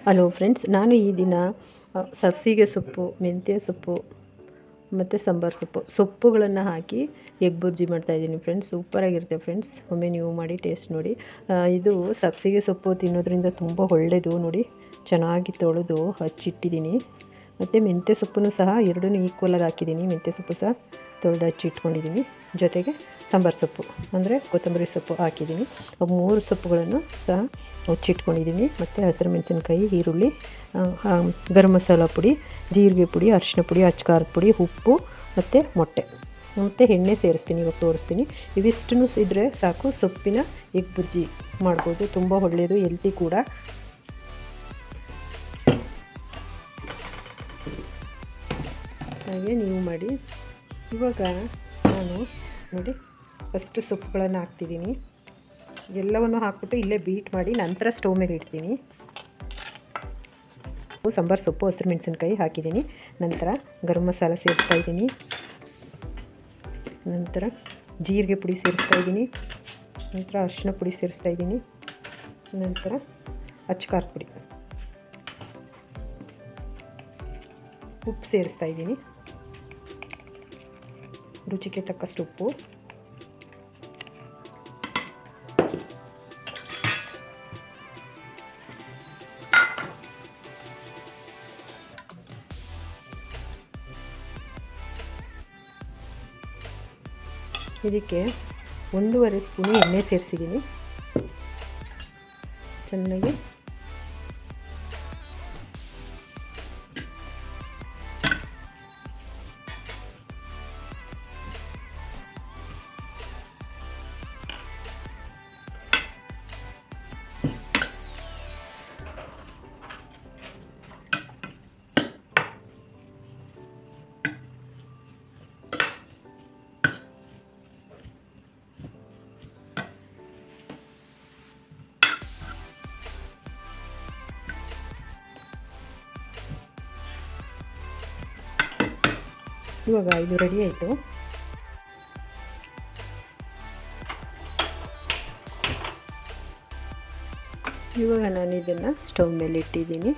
Hello friends, ನಾನು ಈ ದಿನ ಸಬ್ಬಸಿಗೆ ಸೊಪ್ಪು, ಮೆಂತ್ಯ ಸೊಪ್ಪು ಮತ್ತು ಸಾಂಬಾರು ಸೊಪ್ಪುಗಳನ್ನು ಹಾಕಿ ಎಗ್ ಬುರ್ಜಿ ಮಾಡ್ತಾಯಿದ್ದೀನಿ ಫ್ರೆಂಡ್ಸ್. ಸೂಪರಾಗಿರುತ್ತೆ ಫ್ರೆಂಡ್ಸ್. ಒಮ್ಮೆ ನೀವು ಮಾಡಿ ಟೇಸ್ಟ್ ನೋಡಿ. ಇದು ಸಬ್ಬಸಿಗೆ ಸೊಪ್ಪು ತಿನ್ನೋದ್ರಿಂದ ತುಂಬ ಒಳ್ಳೆಯದು ನೋಡಿ. ಚೆನ್ನಾಗಿ ತೊಳೆದು ಹಚ್ಚಿಟ್ಟಿದ್ದೀನಿ. ಮತ್ತು ಮೆಂತ್ಯ ಸೊಪ್ಪನ್ನು ಸಹ ಎರಡನ್ನೂ ಈಕ್ವಲಾಗಿ ಹಾಕಿದ್ದೀನಿ. ಮೆಂತ್ಯ ಸೊಪ್ಪು ಸಹ ತೊಳೆದು ಹಚ್ಚಿಟ್ಕೊಂಡಿದ್ದೀನಿ. ಜೊತೆಗೆ ಸಾಂಬಾರು ಸೊಪ್ಪು ಅಂದರೆ ಕೊತ್ತಂಬರಿ ಸೊಪ್ಪು ಹಾಕಿದ್ದೀನಿ. 3 ಸೊಪ್ಪುಗಳನ್ನು ಸಹ ಹಚ್ಚಿಟ್ಕೊಂಡಿದ್ದೀನಿ. ಮತ್ತು ಹಸಿರು ಮೆಣಸಿನ್ಕಾಯಿ, ಈರುಳ್ಳಿ, ಗರಂ ಮಸಾಲ ಪುಡಿ, ಜೀರಿಗೆ ಪುಡಿ, ಅರಿಶಿನ ಪುಡಿ, ಅಚ್ಕಾರದ ಪುಡಿ, ಉಪ್ಪು ಮತ್ತು ಮೊಟ್ಟೆ ಮತ್ತು ಎಣ್ಣೆ ಸೇರಿಸ್ತೀನಿ. ಇವಾಗ ತೋರಿಸ್ತೀನಿ. ಇವಿಷ್ಟನ್ನು ಇದ್ದರೆ ಸಾಕು, ಸೊಪ್ಪಿನ ಎಗ್ ಬುರ್ಜಿ ಮಾಡ್ಬೋದು. ತುಂಬ ಒಳ್ಳೆಯದು, ಹೆಲ್ತಿ ಕೂಡ. ಹಾಗೆ ನೀವು ಮಾಡಿ. ಇವಾಗ ನಾನು ನೋಡಿ ಫಸ್ಟು ಸೊಪ್ಪುಗಳನ್ನು ಹಾಕ್ತಿದ್ದೀನಿ. ಎಲ್ಲವನ್ನು ಹಾಕ್ಬಿಟ್ಟು ಇಲ್ಲೇ ಬೀಟ್ ಮಾಡಿ ನಂತರ ಸ್ಟವ್ ಮೇಲೆ ಇಡ್ತೀನಿ. ಸಾಂಬಾರು ಸೊಪ್ಪು, ಹಸಿರು ಮೆಣಸಿನ್ಕಾಯಿ ಹಾಕಿದ್ದೀನಿ. ನಂತರ ಗರಂ ಮಸಾಲ ಸೇರಿಸ್ತಾ ಇದ್ದೀನಿ. ನಂತರ ಜೀರಿಗೆ ಪುಡಿ ಸೇರಿಸ್ತಾ ಇದ್ದೀನಿ. ನಂತರ ಅರಿಶಿನ ಪುಡಿ ಸೇರಿಸ್ತಾ ಇದ್ದೀನಿ. ನಂತರ ಅಚ್ಕಾರದ ಪುಡಿ, ಉಪ್ಪು ಸೇರಿಸ್ತಾ ಇದ್ದೀನಿ. ರುಚಿಗೆ ತಕ್ಕಷ್ಟು ಉಪ್ಪು. ಇದಕ್ಕೆ 1.5 ಸ್ಪೂನು ಎಣ್ಣೆ ಸೇರಿಸಿದ್ದೀನಿ. ಚೆನ್ನಾಗಿ ಇವಾಗ ಇದು ರೆಡಿ ಆಯಿತು. ಇವಾಗ ನಾನು ಇದನ್ನು ಸ್ಟವ್ ಮೇಲೆ ಇಟ್ಟಿದ್ದೀನಿ.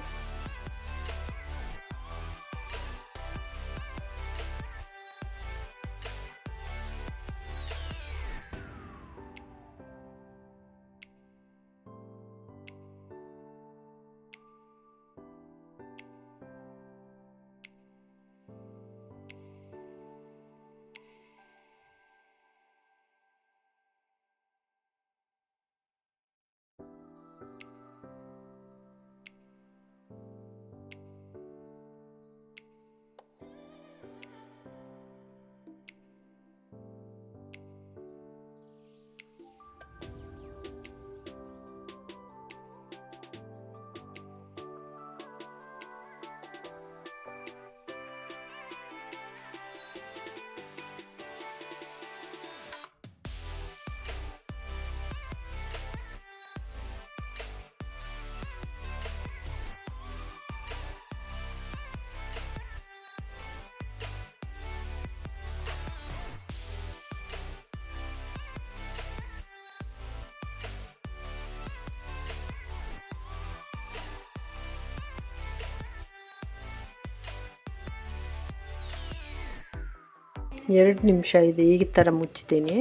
ಎರಡು ನಿಮಿಷ ಇದೆ, ಈ ಥರ ಮುಚ್ತೀನಿ.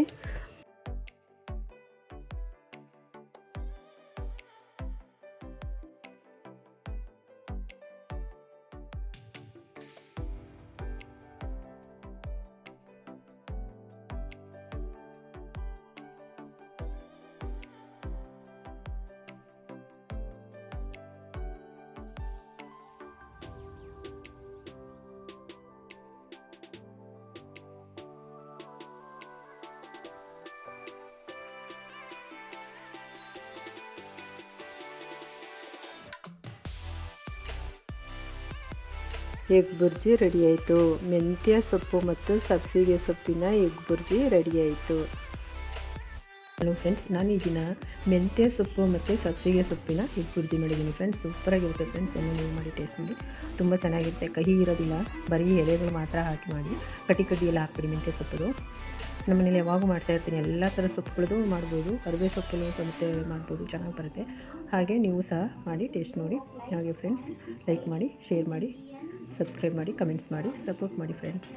ಎಗ್ ಬುರ್ಜಿ ರೆಡಿ ಆಯಿತು. ಮೆಂತ್ಯ ಸೊಪ್ಪು ಮತ್ತು ಸಬ್ಬಸಿಗೆ ಸೊಪ್ಪಿನ ಎಗ್ ಬುರ್ಜಿ ರೆಡಿ ಆಯಿತು. ಹಲೋ ಫ್ರೆಂಡ್ಸ್, ನಾನು ಈ ದಿನ ಮೆಂತ್ಯ ಸೊಪ್ಪು ಮತ್ತು ಸಬ್ಬಸಿಗೆ ಸೊಪ್ಪಿನ ಎಗ್ ಬುರ್ಜಿ ಮಾಡಿದ್ದೀನಿ ಫ್ರೆಂಡ್ಸ್. ಸೂಪರಾಗಿರುತ್ತೆ ಫ್ರೆಂಡ್ಸ್. ಒಮ್ಮೆ ನೀವು ಮಾಡಿ ಟೇಸ್ಟ್ ಮಾಡಿ. ತುಂಬ ಚೆನ್ನಾಗಿರುತ್ತೆ, ಕಹಿ ಇರೋದಿಲ್ಲ. ಬರೀ ಎಲೆಗಳು ಮಾತ್ರ ಹಾಕಿ ಮಾಡಿ. ಕಡ್ಡಿ ಎಲ್ಲ ಹಾಕ್ಬಿಡಿ ಮೆಂತ್ಯ ಸೊಪ್ಪು. ನಮ್ಮ ಮನೇಲಿ ಯಾವಾಗೂ ಮಾಡ್ತಾಯಿರ್ತೀನಿ. ಎಲ್ಲ ಥರ ಸೊಪ್ಪುಗಳದ್ದು ಮಾಡ್ಬೋದು. ಕರಿಬೇವು ಸೊಪ್ಪಲ್ಲಿ ಸಮೇತ ಮಾಡ್ಬೋದು, ಚೆನ್ನಾಗಿ ಬರುತ್ತೆ. ಹಾಗೆ ನೀವು ಸಹ ಮಾಡಿ ಟೇಸ್ಟ್ ನೋಡಿ. ಹಾಗೆ ಫ್ರೆಂಡ್ಸ್ ಲೈಕ್ ಮಾಡಿ, ಶೇರ್ ಮಾಡಿ, ಸಬ್ಸ್ಕ್ರೈಬ್ ಮಾಡಿ, ಕಮೆಂಟ್ಸ್ ಮಾಡಿ, ಸಪೋರ್ಟ್ ಮಾಡಿ ಫ್ರೆಂಡ್ಸ್.